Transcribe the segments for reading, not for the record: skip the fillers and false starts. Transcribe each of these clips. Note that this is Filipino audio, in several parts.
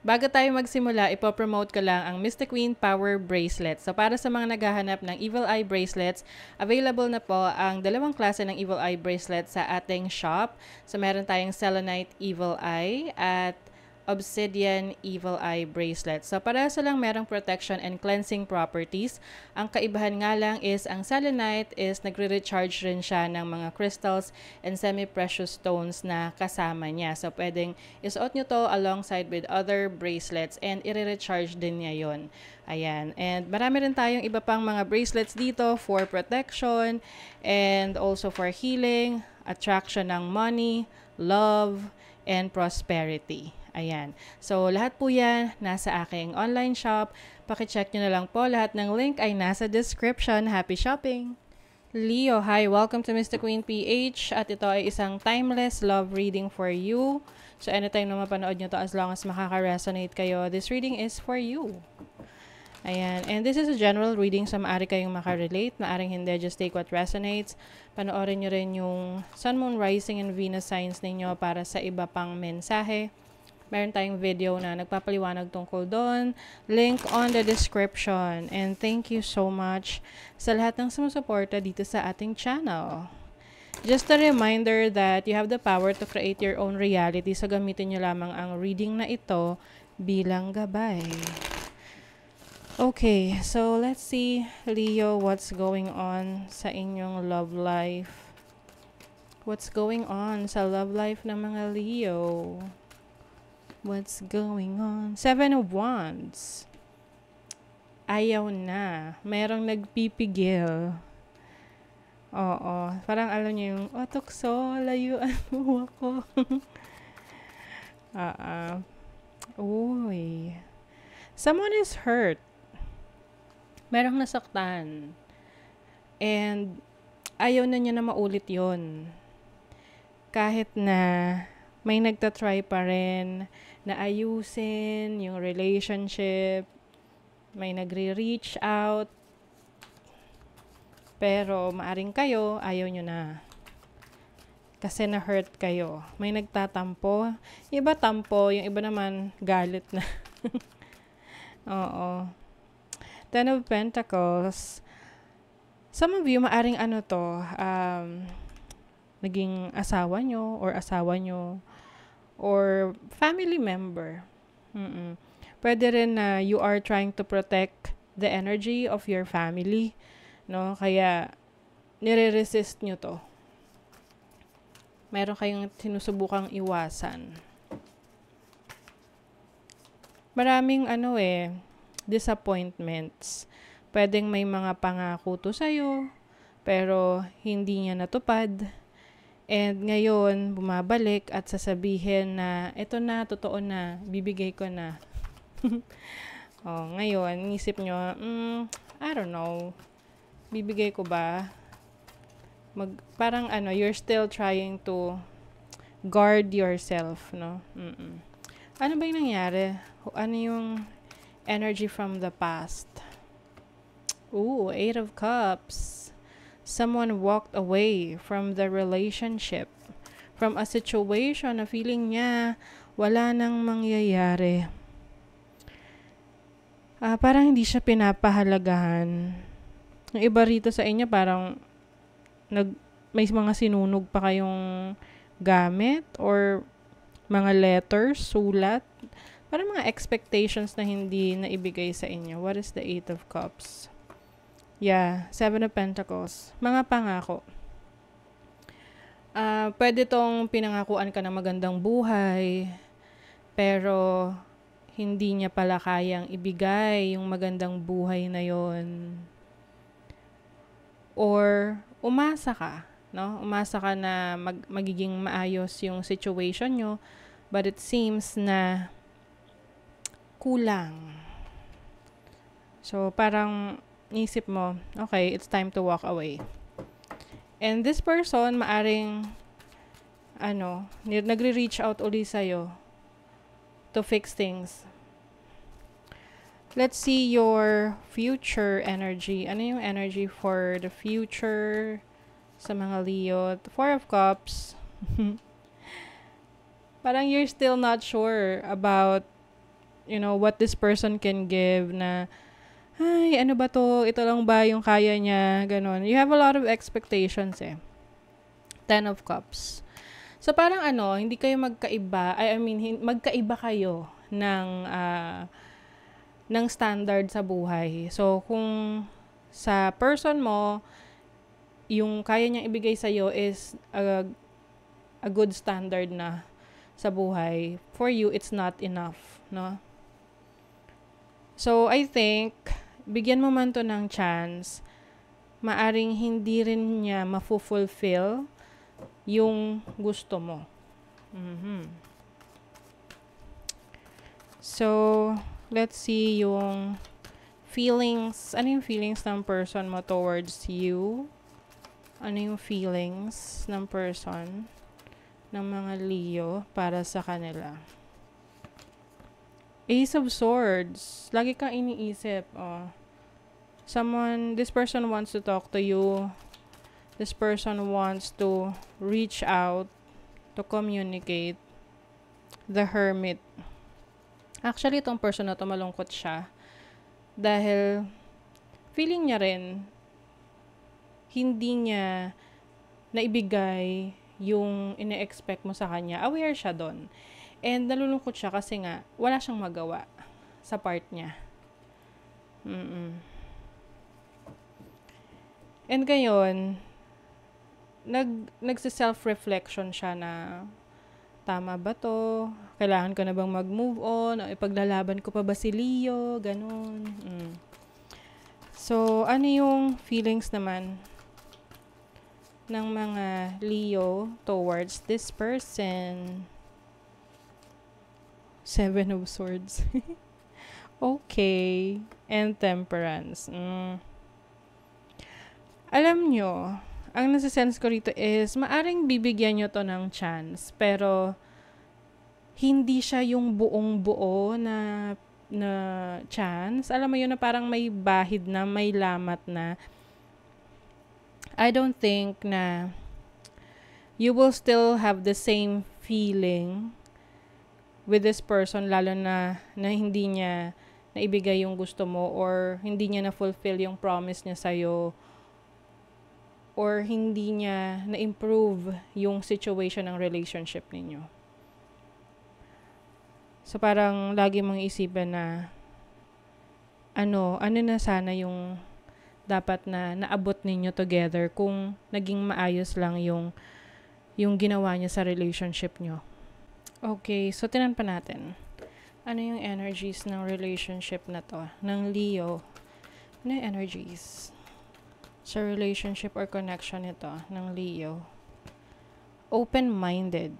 Bago tayo magsimula, ipopromote ko lang ang Mystic Queen Power Bracelet. So para sa mga naghahanap ng Evil Eye Bracelets, available na po ang dalawang klase ng Evil Eye Bracelet sa ating shop. So meron tayong Selenite Evil Eye at Obsidian Evil Eye Bracelet. So parehas lang merong protection and cleansing properties. Ang kaibahan nga lang is ang Selenite is nagre-recharge rin siya ng mga crystals and semi-precious stones na kasama niya. So pwedeng isuot nyo to alongside with other bracelets and i-recharge din niya yon. Ayan. And marami rin tayong iba pang mga bracelets dito for protection and also for healing, attraction ng money, love, and prosperity. Ayan. So, lahat po yan nasa aking online shop. Pakicheck nyo na lang po. Lahat ng link ay nasa description. Happy shopping! Leo, hi! Welcome to Mr. Queen PH. At ito ay isang timeless love reading for you. So, anytime na mapanood nyo to, as long as makaka-resonate kayo, this reading is for you. Ayan. And this is a general reading, so maaari kayong makarelate. Maaring hindi, just take what resonates. Panoorin nyo rin yung Sun, Moon, Rising, and Venus signs ninyo para sa iba pang mensahe. Meron tayong video na nagpapaliwanag tungkol doon. Link on the description. And thank you so much sa lahat ng sumusuporta dito sa ating channel. Just a reminder that you have the power to create your own reality. So gamitin nyo lamang ang reading na ito bilang gabay. Okay, so let's see, Leo, what's going on sa inyong love life? What's going on sa love life ng mga Leo? What's going on? 7 of Wands. Ayaw na. Merong nagpipigil. Oo. Parang alam niyo yung, tukso, layuan mo ako. Uy. Someone is hurt. Merong nasaktan. And ayaw na niya na maulit yon. Kahit na may nagtatry pa rin na ayusin yung relationship, may nagre-reach out, pero maaring kayo, ayaw nyo na. Kasi na-hurt kayo. May nagtatampo. Yung iba tampo, yung iba naman galit na. Oo. Ten of Pentacles. Some of you, maaring naging asawa nyo or family member. Pwede rin na you are trying to protect the energy of your family, no? Kaya nire-resist nyo to. Meron kayong sinusubukang iwasan. Maraming disappointments. Pwedeng may mga pangako to sa'yo, pero hindi niya natupad. And ngayon, bumabalik at sasabihin na, eto na, totoo na, bibigay ko na. Ngayon, isip nyo, I don't know, bibigay ko ba? Parang you're still trying to guard yourself, no? Ano ba yung nangyari? Ano yung energy from the past? Ooh, 8 of Cups. Someone walked away from the relationship, from a situation na feeling niya wala nang mangyayari. Parang hindi siya pinapahalagahan. Yung iba rito sa inyo parang may mga sinunog pa kayong gamit or mga letters, sulat. Parang mga expectations na hindi naibigay sa inyo. What is the 8 of Cups? Yeah, 7 of Pentacles. Mga pangako. Pwede tong pinangakuan ka ng magandang buhay, pero hindi niya pala kayang ibigay yung magandang buhay na yon. Or umasa ka, no? Umasa ka na magiging maayos yung situation nyo, but it seems na kulang. So, parang isip mo, okay, it's time to walk away. And this person, maaring, nagre-reach out uli sa'yo to fix things. Let's see your future energy. Ano yung energy for the future sa mga Leo? 4 of Cups. Parang you're still not sure about what this person can give na, ay, ano ba to? Ito lang ba yung kaya niya? Ganon. You have a lot of expectations eh. 10 of Cups. So, parang hindi kayo magkaiba. Magkaiba kayo ng standard sa buhay. So, kung sa person mo, yung kaya niyang ibigay sa'yo is a good standard na sa buhay. For you, it's not enough, no? So, I think, bigyan mo man to ng chance, maaring hindi rin niya mafu-fulfill yung gusto mo. So, let's see yung feelings. Ano yung feelings ng person mo towards you? Ano yung feelings ng person ng mga Leo para sa kanila? Ace of Swords. Lagi kang iniisip. This person wants to talk to you. This person wants to reach out, to communicate. The Hermit. Actually, itong person na to malungkot siya. Dahil, feeling niya rin, hindi niya naibigay yung ine-expect mo sa kanya. Aware siya doon. And nalulungkot siya kasi nga, wala siyang magawa sa part niya. And ngayon, nagsi-self-reflection siya na, tama ba to? Kailangan ko na bang mag-move on? O ipaglalaban ko pa ba si Leo? Ganon. So, ano yung feelings naman ng mga Leo towards this person? 7 of Swords. Okay. And Temperance. Alam nyo, ang nasa-sense ko rito is, maaring bibigyan nyo to ng chance, pero hindi siya yung buong-buo na chance. Alam mo yun na parang may bahid na, may lamat na. I don't think na you will still have the same feeling with this person, lalo na hindi niya naibigay yung gusto mo or hindi niya na-fulfill yung promise niya sa'yo or hindi niya na-improve yung situation ng relationship ninyo. So, parang lagi mong isipin na ano na sana yung dapat na naabot ninyo together kung naging maayos lang yung ginawa niya sa relationship nyo. Okay, so tinan pa natin. Ano yung energies ng relationship na to? Ng Leo. Ano yung energies sa relationship or connection nito ng Leo? Open-minded.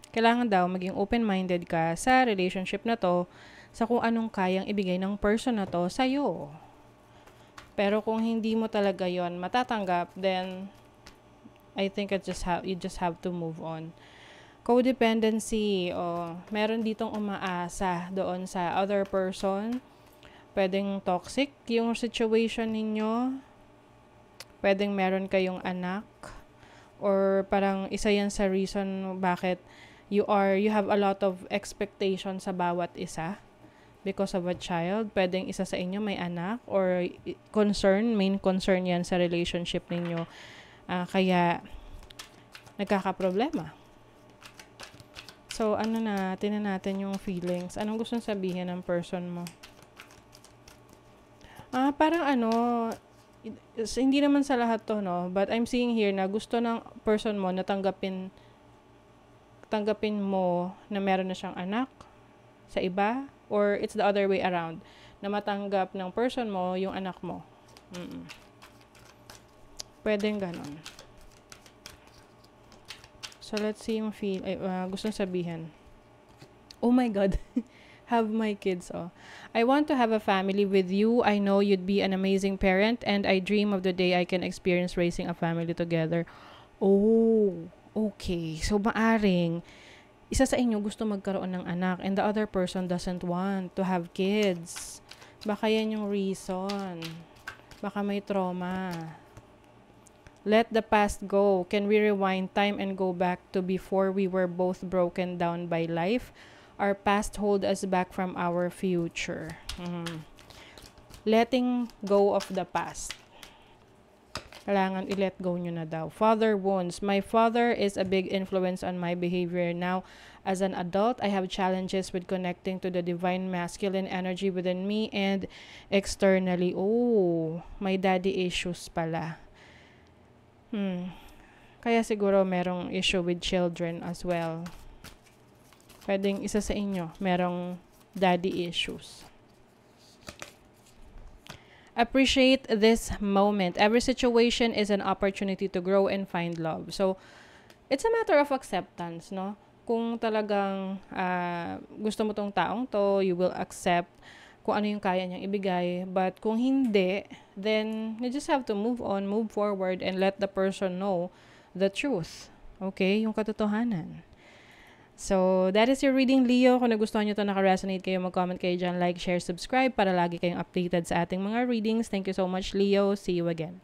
Kailangan daw maging open-minded ka sa relationship na to, sa kung anong kayang ibigay ng person na to sa'yo. Pero kung hindi mo talaga yon matatanggap, then I think you just have to move on. Codependency, meron ditong umaasa doon sa other person. Pwedeng toxic yung situation ninyo. Pwedeng meron kayong anak. Or parang isa yan sa reason bakit you have a lot of expectations sa bawat isa because of a child. Pwedeng isa sa inyo may anak or main concern yan sa relationship ninyo. Kaya nagkakaproblema. So, tinan natin yung feelings. Anong gustong sabihin ng person mo? Parang hindi naman sa lahat to, no? But I'm seeing here na gusto ng person mo na tanggapin mo na meron na siyang anak sa iba, or it's the other way around, na matanggap ng person mo yung anak mo. Pwedeng ganon. So, let's see yung gustong sabihin. Oh my God. Have my kids, I want to have a family with you. I know you'd be an amazing parent and I dream of the day I can experience raising a family together. Oh, okay. So, maaring isa sa inyo gusto magkaroon ng anak and the other person doesn't want to have kids. Baka yan yung reason. Baka may trauma. Let the past go. Can we rewind time and go back to before we were both broken down by life? Our past hold us back from our future. Letting go of the past. Kailangan i-let go nyo na daw. Father wounds. My father is a big influence on my behavior. Now, as an adult, I have challenges with connecting to the divine masculine energy within me and externally. Oh, may daddy issues pala. Kaya siguro merong issue with children as well. Pwedeng isa sa inyo, merong daddy issues. Appreciate this moment. Every situation is an opportunity to grow and find love. So, it's a matter of acceptance, no? Kung talagang gusto mo tong taong to, you will accept kung ano yung kaya niyang ibigay. But kung hindi, then you just have to move on, move forward, and let the person know the truth. Okay? Yung katotohanan. So, that is your reading, Leo. Kung nagustuhan nyo ito, naka-resonate kayo, mag-comment kayo dyan, like, share, subscribe para lagi kayong updated sa ating mga readings. Thank you so much, Leo. See you again.